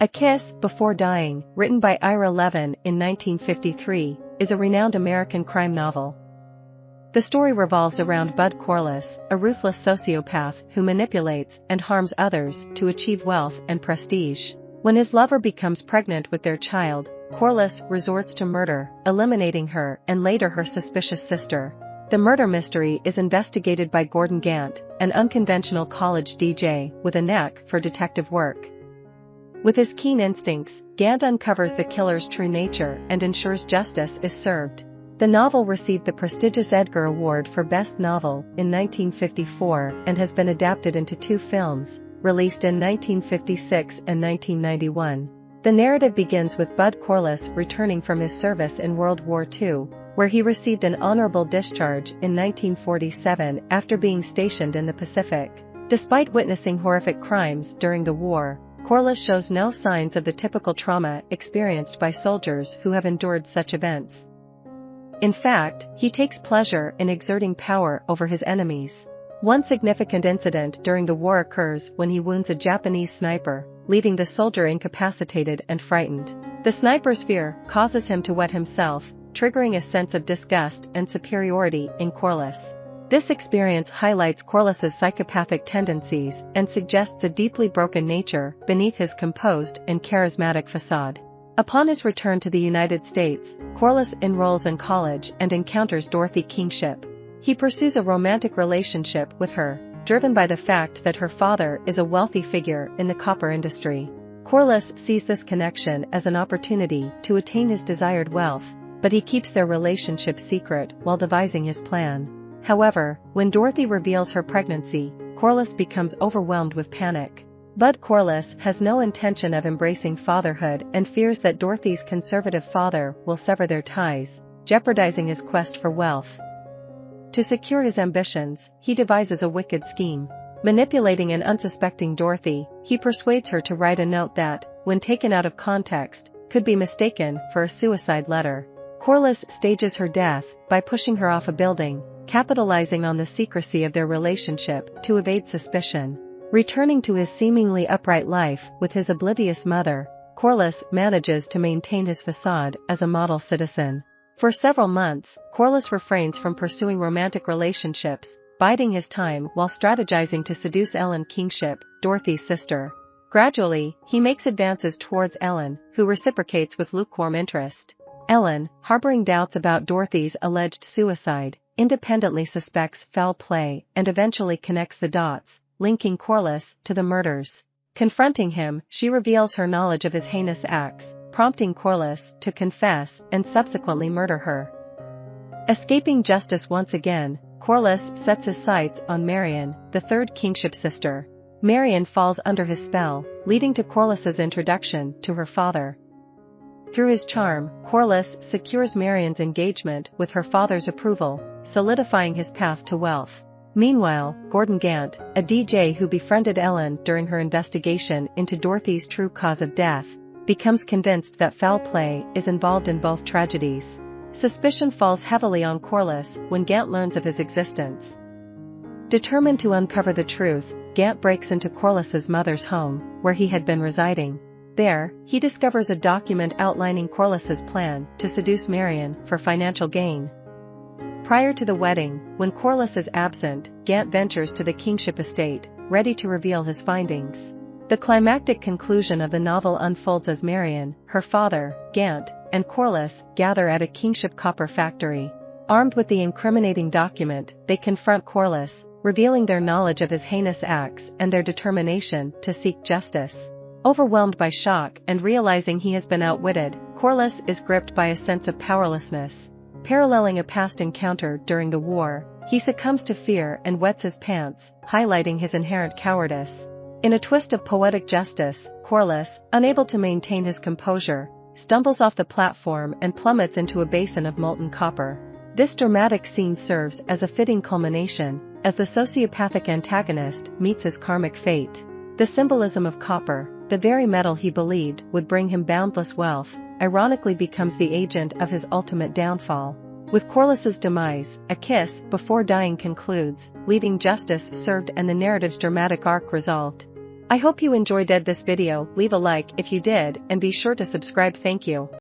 A Kiss Before Dying, written by Ira Levin in 1953, is a renowned American crime novel. The story revolves around Bud Corliss, a ruthless sociopath who manipulates and harms others to achieve wealth and prestige. When his lover becomes pregnant with their child, Corliss resorts to murder, eliminating her and later her suspicious sister. The murder mystery is investigated by Gordon Gant, an unconventional college DJ with a knack for detective work. With his keen instincts, Gant uncovers the killer's true nature and ensures justice is served. The novel received the prestigious Edgar Award for Best Novel in 1954 and has been adapted into 2 films, released in 1956 and 1991. The narrative begins with Bud Corliss returning from his service in World War II, where he received an honorable discharge in 1947 after being stationed in the Pacific. Despite witnessing horrific crimes during the war, Corliss shows no signs of the typical trauma experienced by soldiers who have endured such events. In fact, he takes pleasure in exerting power over his enemies. One significant incident during the war occurs when he wounds a Japanese sniper, leaving the soldier incapacitated and frightened. The sniper's fear causes him to wet himself, triggering a sense of disgust and superiority in Corliss. This experience highlights Corliss's psychopathic tendencies and suggests a deeply broken nature beneath his composed and charismatic facade. Upon his return to the United States, Corliss enrolls in college and encounters Dorothy Kingship. He pursues a romantic relationship with her, driven by the fact that her father is a wealthy figure in the copper industry. Corliss sees this connection as an opportunity to attain his desired wealth, but he keeps their relationship secret while devising his plan. However, when Dorothy reveals her pregnancy, Corliss becomes overwhelmed with panic. Bud Corliss has no intention of embracing fatherhood and fears that Dorothy's conservative father will sever their ties, jeopardizing his quest for wealth. To secure his ambitions, he devises a wicked scheme. Manipulating an unsuspecting Dorothy, he persuades her to write a note that, when taken out of context, could be mistaken for a suicide letter. Corliss stages her death by pushing her off a building, capitalizing on the secrecy of their relationship to evade suspicion. Returning to his seemingly upright life with his oblivious mother, Corliss manages to maintain his facade as a model citizen. For several months, Corliss refrains from pursuing romantic relationships, biding his time while strategizing to seduce Ellen Kingship, Dorothy's sister. Gradually, he makes advances towards Ellen, who reciprocates with lukewarm interest. Ellen, harboring doubts about Dorothy's alleged suicide, independently suspects foul play and eventually connects the dots, linking Corliss to the murders. Confronting him, she reveals her knowledge of his heinous acts, prompting Corliss to confess and subsequently murder her. Escaping justice once again, Corliss sets his sights on Marion, the third Kingship sister. Marion falls under his spell, leading to Corliss's introduction to her father. Through his charm, Corliss secures Marion's engagement with her father's approval, solidifying his path to wealth. Meanwhile, Gordon Gant, a DJ who befriended Ellen during her investigation into Dorothy's true cause of death, becomes convinced that foul play is involved in both tragedies. Suspicion falls heavily on Corliss when Gant learns of his existence. Determined to uncover the truth, Gant breaks into Corliss's mother's home, where he had been residing. There, he discovers a document outlining Corliss's plan to seduce Marion for financial gain. Prior to the wedding, when Corliss is absent, Gant ventures to the Kingship estate, ready to reveal his findings. The climactic conclusion of the novel unfolds as Marion, her father, Gant, and Corliss gather at a Kingship copper factory. Armed with the incriminating document, they confront Corliss, revealing their knowledge of his heinous acts and their determination to seek justice. Overwhelmed by shock and realizing he has been outwitted, Corliss is gripped by a sense of powerlessness. Paralleling a past encounter during the war, he succumbs to fear and wets his pants, highlighting his inherent cowardice. In a twist of poetic justice, Corliss, unable to maintain his composure, stumbles off the platform and plummets into a basin of molten copper. This dramatic scene serves as a fitting culmination, as the sociopathic antagonist meets his karmic fate. The symbolism of copper, the very metal he believed would bring him boundless wealth, ironically becomes the agent of his ultimate downfall. With Corliss's demise, A Kiss Before Dying concludes, leaving justice served and the narrative's dramatic arc resolved. I hope you enjoyed this video. Leave a like if you did and be sure to subscribe. Thank you.